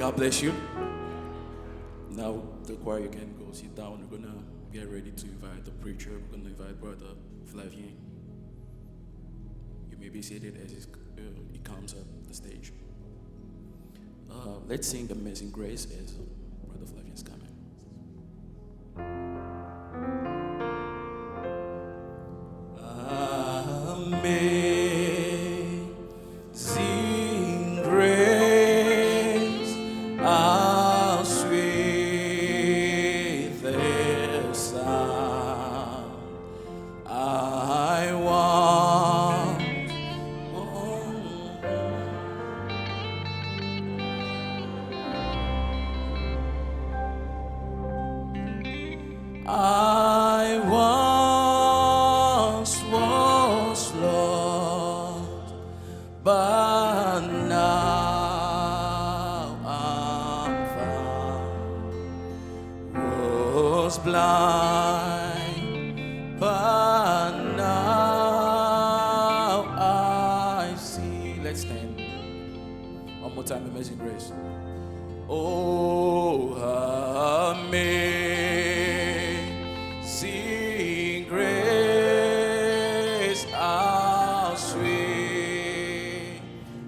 God bless you. Now the choir can go sit down. We're gonna get ready to invite the preacher. We're gonna invite Brother Flavien. You may be seated as he comes up the stage. Let's sing Amazing Grace as Brother Flavien is coming. Amazing grace, how sweet the sound. I want I once was lost, but now I'm found. Was blind, but now I see. Let's stand. One more time, Amazing Grace. Oh, amazing grace, how sweet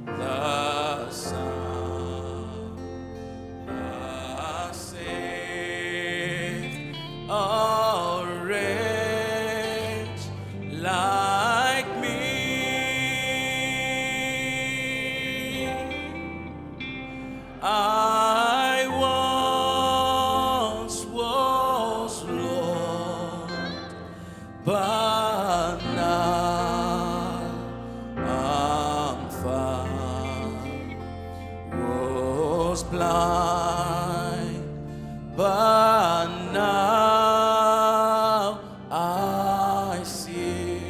the sound that saved a wretch like me. I once was lost, but now I'm found. Was blind, but now I see.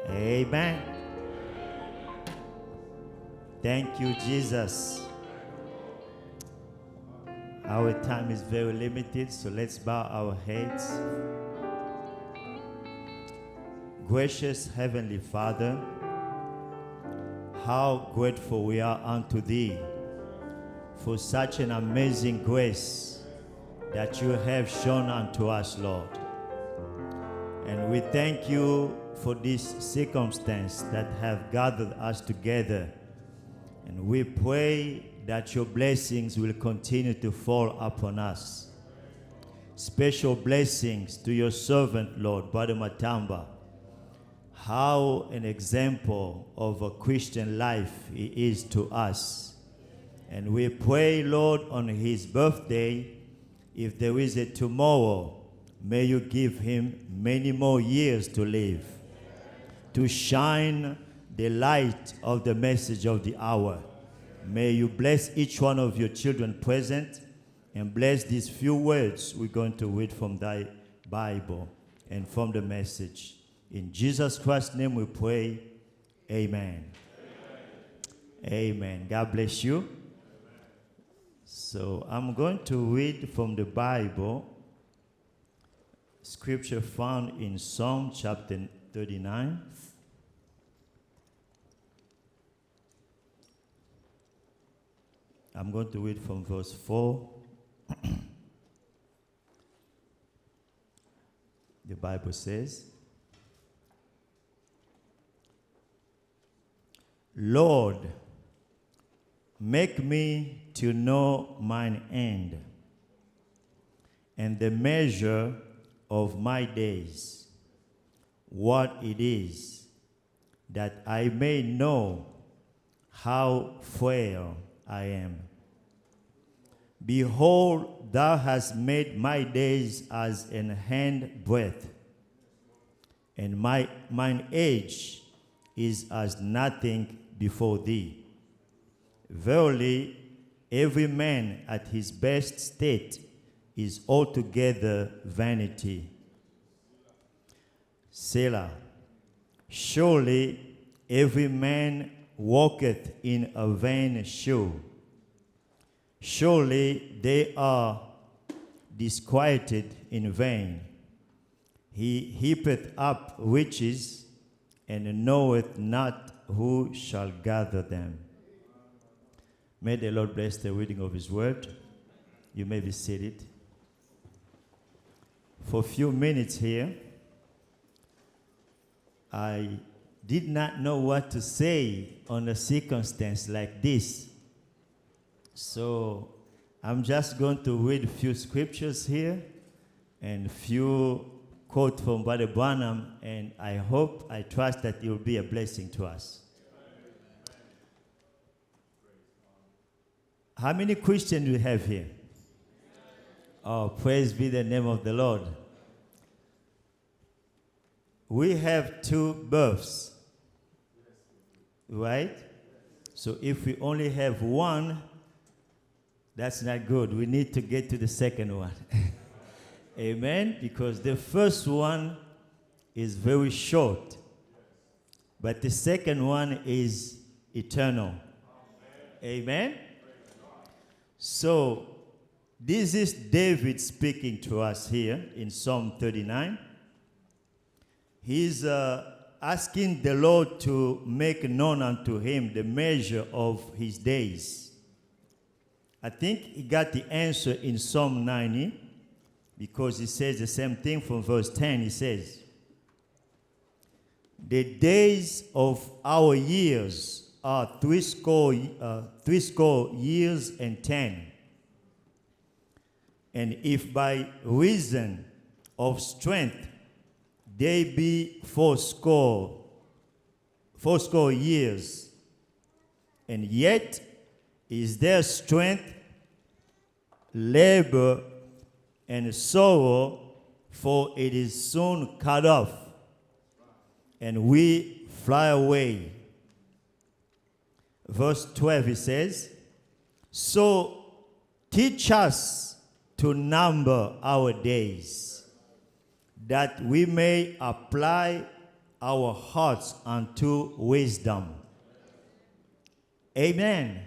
Amen. Thank you, Jesus. Our time is very limited, so let's bow our heads. Gracious Heavenly Father, how grateful we are unto Thee for such an amazing grace that You have shown unto us, Lord. And we thank You for this circumstance that have gathered us together. And we pray that Your blessings will continue to fall upon us. Special blessings to Your servant, Lord, Brother Matamba. How an example of a Christian life he is to us. And we pray, Lord, on his birthday, if there is a tomorrow, may You give him many more years to live, to shine the light of the message of the hour. May You bless each one of Your children present and bless these few words we're going to read from Thy Bible and from the message. In Jesus Christ's name we pray. Amen. Amen. God bless you. So I'm going to read from the Bible, scripture found in Psalm chapter 39. I'm going to read from verse 4. The Bible says, Lord, make me to know mine end, and the measure of my days, what it is, that I may know how frail I am. Behold, Thou hast made my days as an handbreadth, and mine age is as nothing before Thee. Verily, every man at his best state is altogether vanity. Selah. Surely every man walketh in a vain show. Surely they are disquieted in vain. He heapeth up riches, and knoweth not who shall gather them. May the Lord bless the reading of his word. You may be seated. For a few minutes here, I did not know what to say on a circumstance like this. So I'm just going to read a few scriptures here and a few quotes from Brother Branham, and I trust that it will be a blessing to us. How many Christians do we have here? Oh, praise be the name of the Lord. We have 2 births, right? So if we only have one, that's not good. We need to get to the second one. Amen? Because the first one is very short, but the second one is eternal. Amen? So, this is David speaking to us here in Psalm 39. He's asking the Lord to make known unto him the measure of his days. I think he got the answer in Psalm 90 because he says the same thing from verse 10. He says, the days of our years are threescore years and 10. And if by reason of strength they be fourscore years, and yet is their strength, labor, and sorrow, for it is soon cut off, and we fly away. Verse 12, it says, so teach us to number our days, that we may apply our hearts unto wisdom. Amen.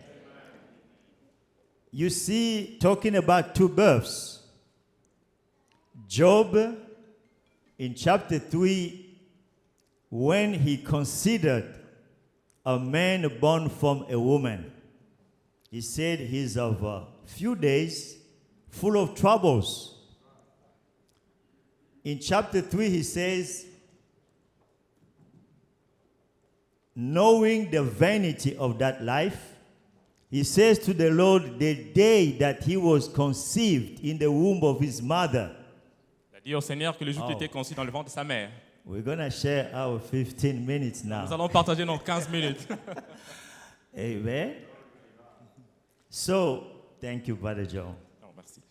You see, talking about 2 births, Job in chapter 3, when he considered a man born from a woman, he said he's of a few days full of troubles. In chapter 3, he says, knowing the vanity of that life, he says to the Lord, the day that he was conceived in the womb of his mother. Il a dit au Seigneur que le jour où il était conçu dans le ventre de sa mère. We're going to share our 15 minutes Nous now. allons partager nos 15 minutes. Amen. So, thank you, Brother Joe. Non, merci.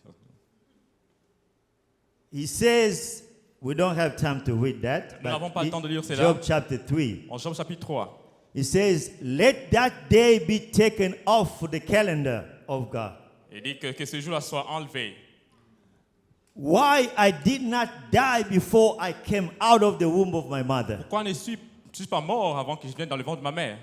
He says, we don't have time to read that. Nous n'avons pas le temps de lire cela. Job chapter 3. En Job chapitre 3, He says, let that day be taken off the calendar of God. il dit que ce jour-là soit enlevé. Why I did not die before I came out of the womb of my mother. Pourquoi ne suis-je pas mort avant que je vienne dans le ventre de ma mère?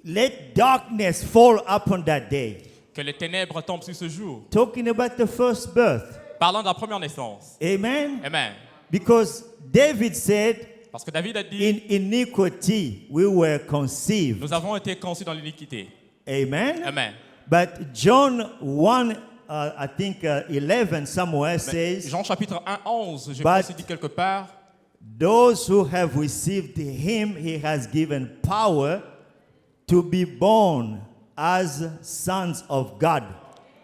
Let darkness fall upon that day. Que les ténèbres tombent sur ce jour. Talking about the first birth. Parlant de la première naissance. Amen. Amen. Because David said, Parce que David a dit, in iniquity we were conceived. nous avons été conçus dans l'iniquité. Amen. Amen. But John 1, I think 11 somewhere says, Jean chapitre 1, 11, je But- pense qu'il dit quelque part, those who have received him, he has given power to be born as sons of God,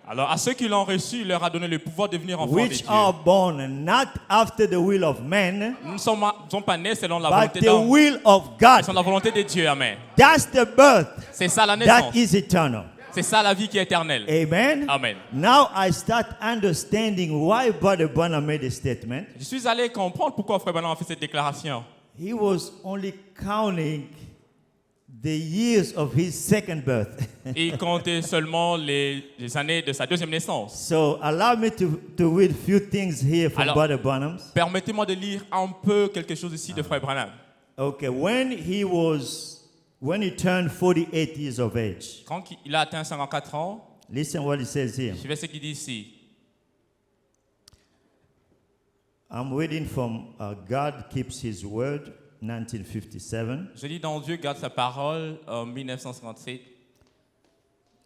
alors à ceux qui l'ont reçu, il leur a donné le pouvoir de devenir enfants de which Dieu. are born not after the will of man, Nous ne sommes pas nés selon la but volonté the d'homme, will of mais God. selon la volonté de Dieu. Amen. That's the birth C'est ça la that naissance. is eternal. C'est ça la vie qui est éternelle. Amen. Amen. Now I start understanding why Brother Branham made a statement. Je suis allé comprendre pourquoi Frère Branham a fait cette déclaration. He was only counting the years of his second birth. Et il comptait seulement les années de sa deuxième naissance. So allow me to read a few things here from Alors- Brother Branham. Permettez-moi de lire un peu quelque chose ici de Frère Branham. Okay, when he turned 48 years of age, Quand il a atteint 54 ans, listen what he says here. je vais ce qu'il dit ici. I'm reading from God Keeps His Word, 1957. Je lis dans Dieu garde sa parole en 1957.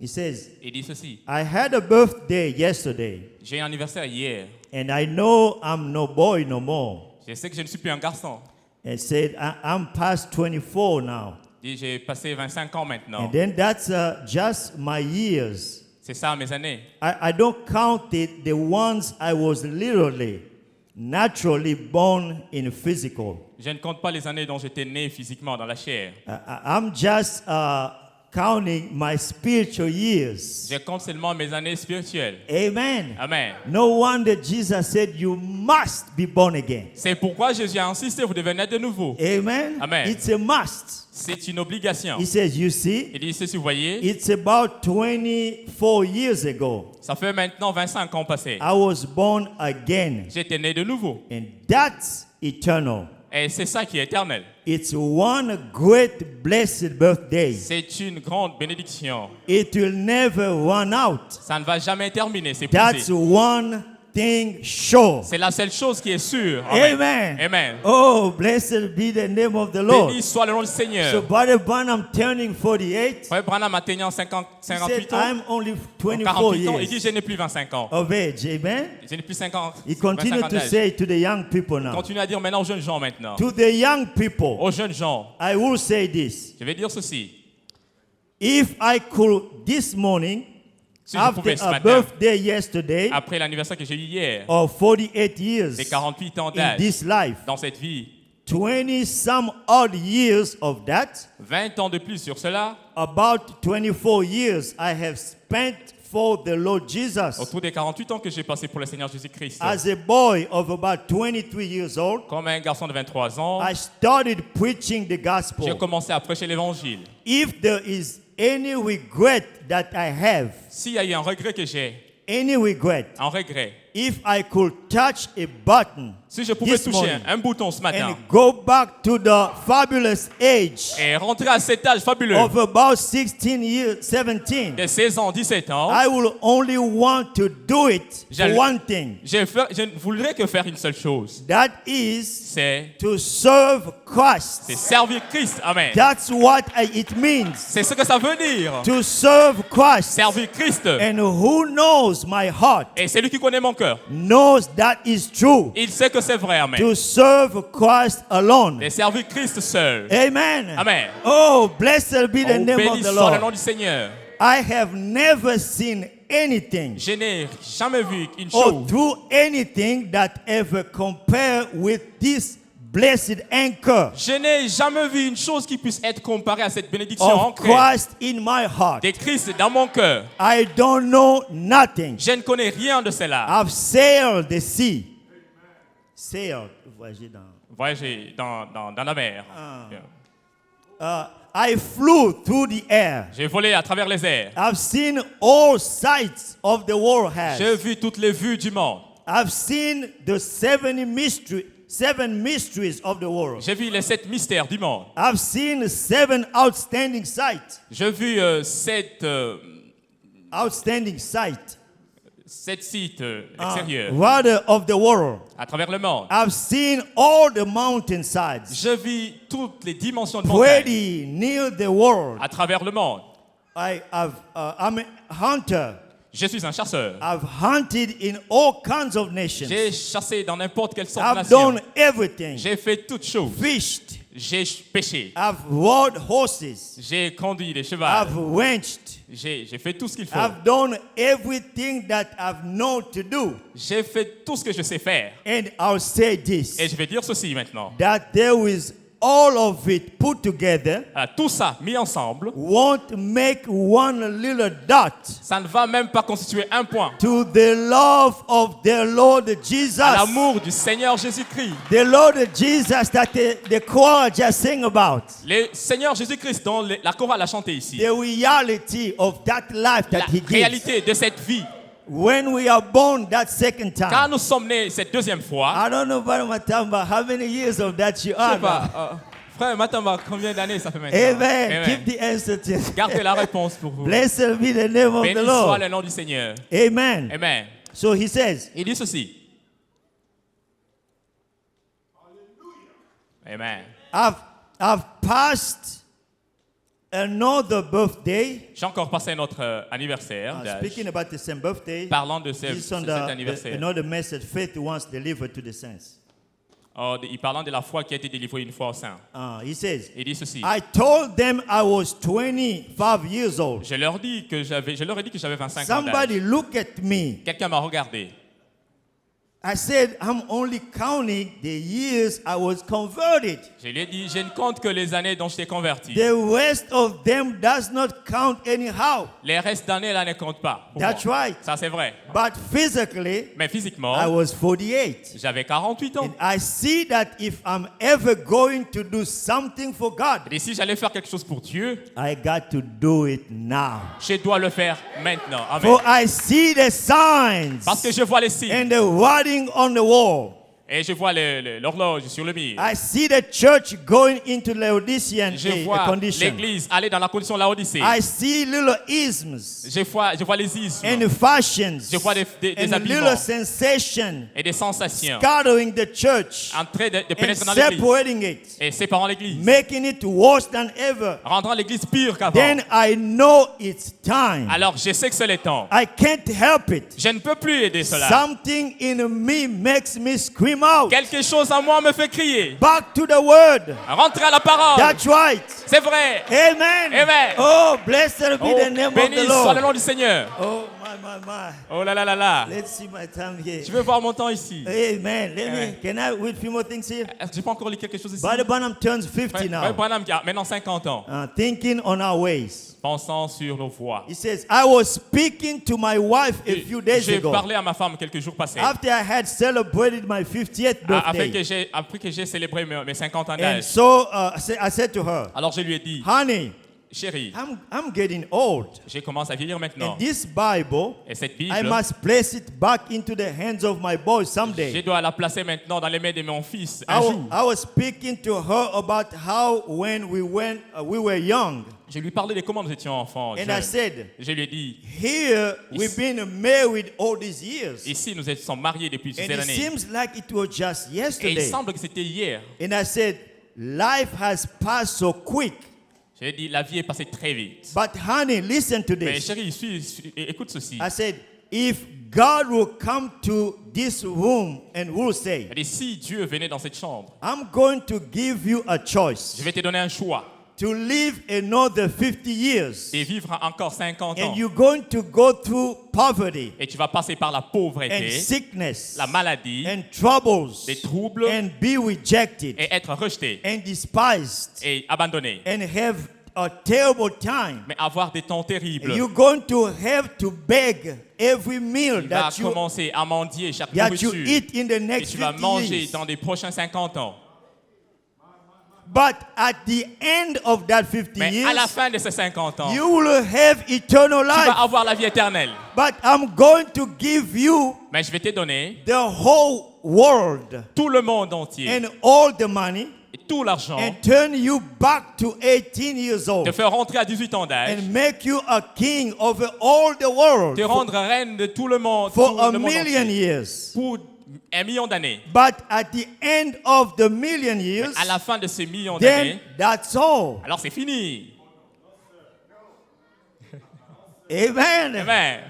He says, Il dit ceci. I had a birthday yesterday, J'ai eu un anniversaire hier. and I know I'm no boy no more. Je sais que je ne suis plus un garçon. And said, I'm past 24 now. Il dit, j'ai passé 25 ans maintenant. And then that's just my years. C'est ça mes années. I don't count it the ones I was literally, naturally born in physical. Je ne compte pas les années dont j'étais né physiquement dans la chair. I'm just counting my spiritual years. Je compte seulement mes années spirituelles. Amen. Amen. No wonder Jesus said you must be born again. C'est pourquoi Jésus a insisté, vous devez naître de nouveau. Amen. Amen. It's a must. C'est une obligation. He says, you see, Il dit ceci, vous voyez, it's about 24 years ago. ça fait maintenant 25 ans passés. I was born again. J'étais né de nouveau. And that's eternal. Et c'est ça qui est éternel. It's one great blessed birthday. C'est une grande bénédiction. It will never run out. Ça ne va jamais terminer, c'est That's épuisé. one thing sure. C'est la seule chose qui est sûre. Amen. Amen. Oh, blessed be the name of the Lord. Béni soit le nom du So Seigneur. Brother Branham turning 48. Frère Branham atteignant He said, 58 ans. I'm only 24 48 ans. Il dit, years je n'ai plus 25 ans. of age. Amen. Je n'ai plus 50. He continued 25 ans to d'âge. say to the young people now. Continue à dire maintenant aux jeunes gens maintenant. To the young people, Aux jeunes gens, I will say this. je vais dire ceci. If I could this morning, Si je after pouvais ce a matin, birthday yesterday après l'anniversaire que j'ai eu hier, of 48 years des 48 ans in d'âge, this life, dans cette vie, 20 some odd years of that, 20 ans de plus sur cela, about 24 years I have spent for the Lord Jesus. autour des 48 ans que j'ai passé pour le Seigneur Jésus-Christ. As a boy of about 23 years old, Comme un garçon de 23 ans, I started preaching the j'ai gospel. commencé à prêcher l'évangile. If there is any regret that I have, S'il y a eu un regret que j'ai, any regret, un regret, if I could touch a button si je pouvais this toucher morning un bouton ce matin and go back to the fabulous age et rentrer à cet âge fabuleux of about 16 years, 17, de 16 ans, 17 ans, I will only want to do it for J'allais- one thing. je ne voudrais que faire une seule chose. That is C'est to serve Christ. servir Christ. Amen. That's what it means C'est ce que ça veut dire. to serve Christ. Servir Christ. And who knows my heart Et c'est lui qui connaît mon cœur. knows that is true. Il sait que c'est vrai. Amen. To serve Christ alone. Et servir Christ seul. Amen. Amen. Oh, blessed be the Oh, name béni of the soit le nom Lord. du Seigneur. I have never seen anything Je n'ai jamais vu une or chose do anything that ever compare with this blessed anchor Je n'ai jamais vu une chose qui puisse être comparée à cette bénédiction of ancrée Christ in my heart. de Christ dans mon cœur. I don't know nothing. Je ne connais rien de cela. I've sailed the sea. Sailed. Voyager dans. Voyager dans la mer. I flew through the air. J'ai volé à travers les airs. I've seen all sights of the world J'ai has. vu toutes les vues du monde. I've seen the seven mysteries of the world. J'ai vu les 7 mystères du monde. I've seen 7 outstanding sights. J'ai vu 7 Outstanding sight. sites extérieurs Rather of the world. à travers le monde. I've seen all the mountainsides. Je vis toutes les dimensions de montagne Pretty near the world. à travers le monde. I'm a hunter. Je suis un chasseur. I've hunted in all kinds of nations. J'ai chassé dans n'importe quelle sorte de I've nation. done everything. J'ai fait toutes choses. Fished. J'ai pêché. I've rode horses. J'ai conduit des chevaux. I've wrenched. J'ai fait tout ce qu'il faut. I've done everything that I've known to do. J'ai fait tout ce que je sais faire. And I'll say this. Et je vais dire ceci maintenant. That there is all of it put together Tout ça mis ensemble, won't make one little dot ça ne va même pas constituer un point to the love of the Lord Jesus. à l'amour du Seigneur Jésus-Christ. The Lord Jesus that the choir just sang about. Le Seigneur Jésus-Christ dont la chorale a chanté ici. The reality of that life La that He gives. réalité de cette vie. When we are born that second Quand time. nous sommes nés cette deuxième fois, I don't know about Matamba, how many years of that you je are sais pas, frère Matamba, combien d'années ça fait maintenant? Amen. Amen. Keep the answer to Gardez la réponse pour vous. Blessed be the name of Béni the soit Lord. le nom du Seigneur. Amen. Amen. So he says, Il dit ceci. Amen. I've passed another birthday. J'ai encore passé notre anniversaire d'âge. Speaking about the same birthday, Parlant de this is cet anniversaire. another message faith once delivered to the saints. Parlant de la foi qui a été délivrée une fois au sein. He says, Il dit ceci. I told them I was 25 years old. Je leur ai dit que j'avais 25 ans d'âge. Somebody look at me. Quelqu'un m'a regardé. I said, I'm only counting the years I was converted. Je lui ai dit, je ne compte que les années dont je t'ai converti. The rest of them does not count anyhow. Les restes d'années là ne comptent pas. pour That's moi. right. Ça c'est vrai. But physically, Mais physiquement, I was 48. j'avais 48 ans. And I see that if I'm ever going to do something for God, Et si j'allais faire quelque chose pour Dieu, I got to do it now. je dois le faire maintenant. Amen. For I see the signs Parce que je vois les signes. and the writing on the wall. Et je vois l'horloge sur le mur. I see the church going into Laodicean Je vois condition. l'église aller dans la condition de la Odyssée. I see little isms Je vois les ismes and fashions Je vois des and habillements. little sensations et des sensations scattering the church en train de and pénétrer dans l'église separating it, et séparant l'église, making it worse than ever. rendant l'église pire qu'avant. Then I know it's time. Alors je sais que c'est le temps. I can't help it. Je ne peux plus aider cela. Something in me makes me scream out. Quelque chose en moi me fait crier. Back to the word. Rentrez à la parole. That's right. C'est vrai. Amen. Amen. Oh, blessed be Oh, the name of béni the soit le Lord. nom du Seigneur. Oh, my. Oh là là là là. Let's see my time here. Je veux voir mon temps ici. Amen. Amen. Can I read a few more things here? Est-ce que je peux encore lire quelque chose ici? Brother Branham turns 50 Frère now. Branham qui a maintenant 50 ans. Thinking on our ways. Pensant sur nos voies. He says, I was speaking to my wife a few days J'ai ago. parlé à ma femme quelques jours passés. After I had celebrated my 50th birthday. Après que j'ai célébré mes 50 ans And d'âge. so I said to her, Alors je lui ai dit, honey, chérie, I'm getting old. j'ai commencé à vieillir maintenant. And this Bible, Et cette I Bible, must place it back into the hands of my boy je someday. dois la placer maintenant dans les mains de mon fils un I jour. was speaking to her about how when we were young. Je lui parlais de comment nous étions enfants. And I jeunes. said, Je lui ai dit, here we've been married all these years. ici nous sommes mariés depuis toutes And ces it années. seems like it was just Et il yesterday. semble que c'était hier. And I said, life has passed so quick. J'ai dit, la vie est passée très vite. But honey, listen to Mais this. chérie, écoute ceci. I said, if God will come to this room and will say, Et si Dieu venait dans cette chambre, I'm going to give you a choice je vais te donner un choix to live another 50 years. et vivre encore 50 ans. And you're going to go through poverty Et tu vas passer par la and pauvreté, sickness la maladie, and troubles des troubles and be rejected et être rejeté and despised et abandonné. and have a terrible time. Mais avoir des temps terribles. You're going to have to beg every meal Tu vas that you commencer à mendier chaque that you nourriture. eat in the Et next tu vas 50 manger years. dans les prochains 50 ans. But at the end of that 50 Mais à la years, fin de ces 50 ans, you will have eternal tu vas life. avoir la vie éternelle. But I'm going to give you Mais je vais te donner the whole world tout le monde entier and all the money et tout l'argent, and turn you back to 18 years te old faire rentrer à 18 ans d'âge, and make you a king over all the world te rendre reine de tout le monde, for tout a le monde million entier, years. pour 1 million d'années. But at the end of the million years, À la fin de ces millions d'années, then that's all. alors c'est fini. Amen. Amen.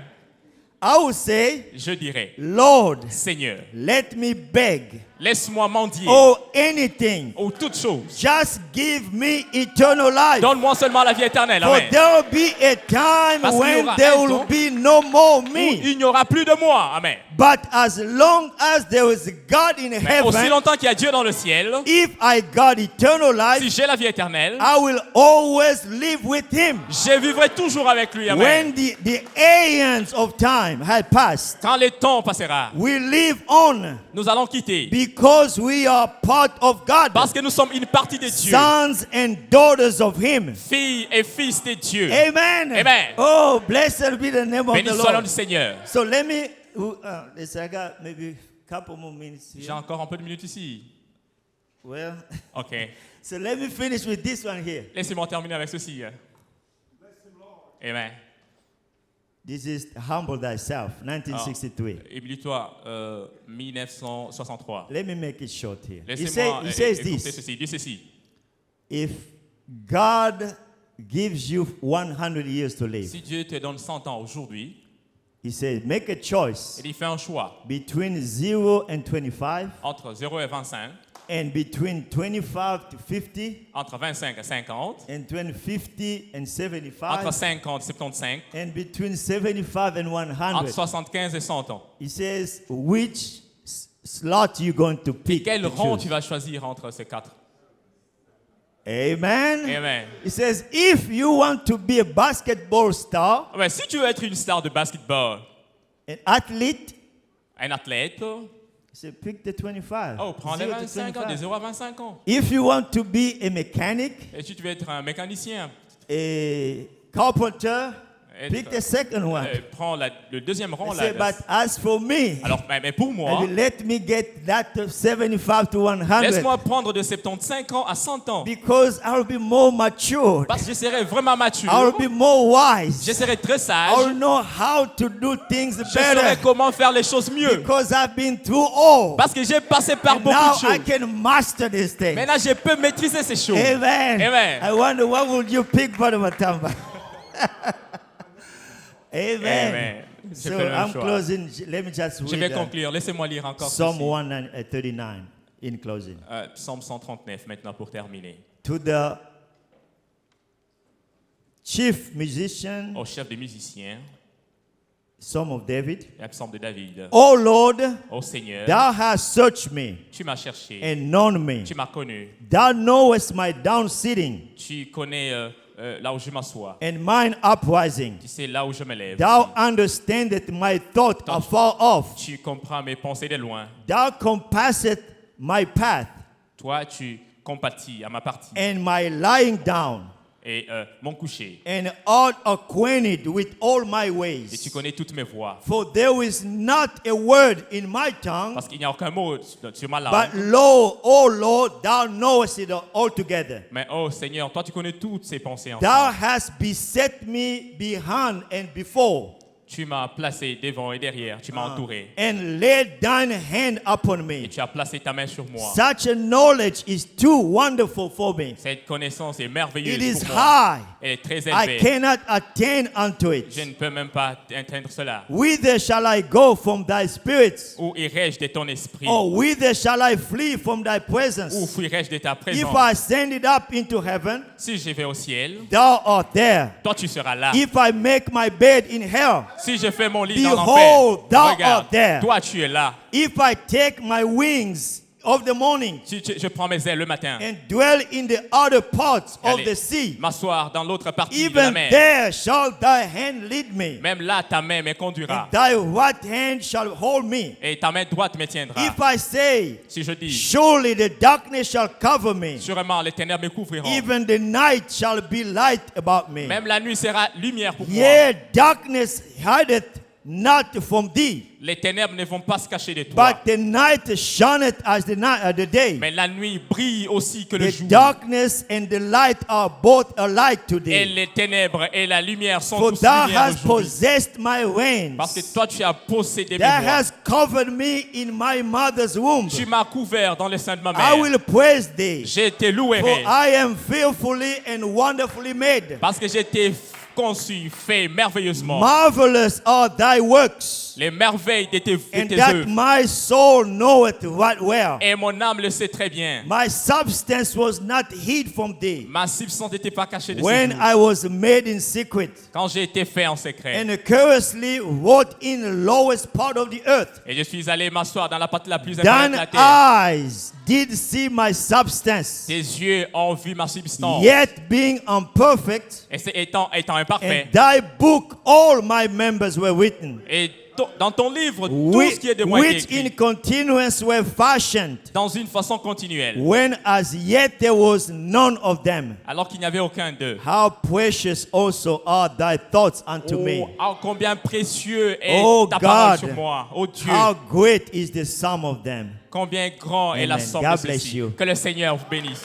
I would say, Je dirais, Lord, Seigneur, let me beg laisse-moi mendier or anything. ou toute chose. Just give me eternal life. Donne-moi seulement la vie éternelle. For Amen. there will be a time Parce qu'il y when aura there un will temps be no more Où me. il n'y aura plus de moi. Amen. But as long as there is God in Mais aussi heaven, longtemps qu'il y a Dieu dans le ciel, if I got eternal si life, j'ai la vie éternelle, I will always live with Him. je vivrai toujours avec lui. Amen. When the aeons of time had passed, Quand le temps passera, we live on nous allons quitter. because we are part of God, Parce que nous sommes une partie de Dieu. sons and daughters of Him. Filles et fils de Dieu. Amen. Amen. Oh, blessed be the name of Béni the soit le nom Lord. du Seigneur. So let me, listen, I got maybe a couple more minutes J'ai here. encore un peu de minutes ici. Well, Ok. so let me finish with this one here. Laissez-moi terminer avec ceci. Amen. This is Humble Thyself, 1963. Humilie-toi, 1963. Let me make it short here. Laissez-moi He says écouter this. ceci. Il dit ceci. If God gives you 100 years to live, Si Dieu te donne 100 ans aujourd'hui, he says, make a choice il fait un choix between 0 and 25, entre 0 et 25, and between 25 to 50, entre 25 et 50, and between 50 and entre 75, 50 et 75, and between 75 and entre 100. 75 et 100 ans. He says, which slot you going to pick? Quel to rang choose? tu vas choisir entre ces quatre? Amen. Amen. He says, if you want to be a basketball star, Ouais, si tu veux être une star de basketball, an athlete, un athlète, he said, pick the 25. oh, prends les 0 to 25 ans, de 25. 0 à 25 ans. If you want to be a mechanic, Et si tu veux être un mécanicien, a carpenter, être- pick the second one. prends le deuxième rang. I Là, said, but as for me, alors, mais pour moi, let me get that 75 to 100 laisse-moi prendre de 75 ans à 100 ans. because I'll be more mature. Parce que je serai vraiment mature. I'll be more wise. Je serai très sage. I'll know how to do things Je saurai better comment faire les choses mieux. because I've been through all. Parce que j'ai passé par And beaucoup now de I choses. can master this thing. Maintenant, je peux maîtriser ces choses. Amen. Amen. I wonder what would you pick, Brother Matamba? Amen. Amen. Je So fais le même I'm choix. closing. Let me just Je vais read conclure. Laissez-moi lire encore Psalm ceci. 139 in closing. Psaume 139 maintenant pour terminer. To the chief musician, Au chef des musiciens, Psalm of David. un psaume de David. O Lord, Ô Seigneur, thou hast searched me tu m'as cherché, and known me. tu m'as connu, Thou knowest my down sitting tu connais là où je m'assois, and mine uprising. tu sais là où je me lève, Thou understandest my thought afar off. tu comprends mes pensées de loin, Thou compassest my path toi tu compatis à ma partie and my lying down, et mon coucher, and art acquainted with all my et tu ways. connais toutes mes voies. For there is not a word in my tongue, Parce qu'il n'y a aucun mot sur ma but langue. lo, O Lord, thou knowest it altogether. Mais oh Seigneur, toi tu connais toutes ces pensées Thou ensemble. hast beset me behind and before, Tu m'as placé devant et derrière, tu m'as entouré. and laid thine hand upon Et me. tu as placé ta main sur moi. Such a knowledge is too wonderful for me. Cette connaissance est It merveilleuse is pour moi. high. Elle est très I élevée. cannot attain unto Je it. ne peux même pas atteindre cela. Whither shall I go from thy spirits? Où irai-je de ton esprit? Or whither shall I flee from thy Où presence? fuirai-je de ta If présence? I ascended up into heaven, Si je vais au ciel, thou art there. toi tu seras là. If I make my bed in hell, Si je fais mon lit dans behold, thou l'enfer, regarde, art there. toi tu es là. If I take my wings of the morning Si je prends mes ailes le matin, and dwell in the other parts et of aller the sea, m'asseoir dans l'autre partie de la even mer, there shall thy hand lead me, même là ta main me conduira and thy right hand shall hold me. et ta main droite me tiendra. If I say, Si je dis, surely the darkness shall cover me, sûrement les ténèbres me couvriront, even the night shall be light about me. même la nuit sera lumière pour moi. Yea, darkness hideth not from thee, Les ténèbres ne vont pas se cacher de toi, but the night shineth as the day. mais la nuit brille aussi que le The jour. darkness and the light are both alike Et today. les ténèbres et la lumière sont For tous thou lumière hast aujourd'hui. possessed my Parce que reins. toi tu as possédé mes Thou voies. hast covered me in my mother's womb. Tu m'as couvert dans le sein de ma I mère. will praise thee, J'ai été loué for I am fearfully and wonderfully made. parce que j'ai été conçu, fait merveilleusement. Marvelous are thy works, Les merveilles de tes and that œuvres. my soul knoweth right well. Et mon âme le sait très bien. My substance was not hid from thee Ma substance n'était pas cachée de when ses jours. I was made in secret, Quand j'ai été fait en secret. and curiously wrought in the lowest part of the earth. Et je suis allé m'asseoir dans la partie la plus inférieure de Thine la terre. eyes did see my substance, Tes yeux ont vu ma substance. yet being imperfect, Et c'est étant imparfait. in thy book all my members were written, Et dans ton livre, tout ce qui est de moi which est in écrit continuance were fashioned, dans une façon continuelle, when as yet there was none of them. alors qu'il n'y avait aucun d'eux. How precious also are thy thoughts unto me. Oh, combien précieux est Oh ta parole God, sur moi. Oh Dieu, how great is the sum of them. combien grand est la Amen. somme God de bless ceci. you. Que le Seigneur vous bénisse.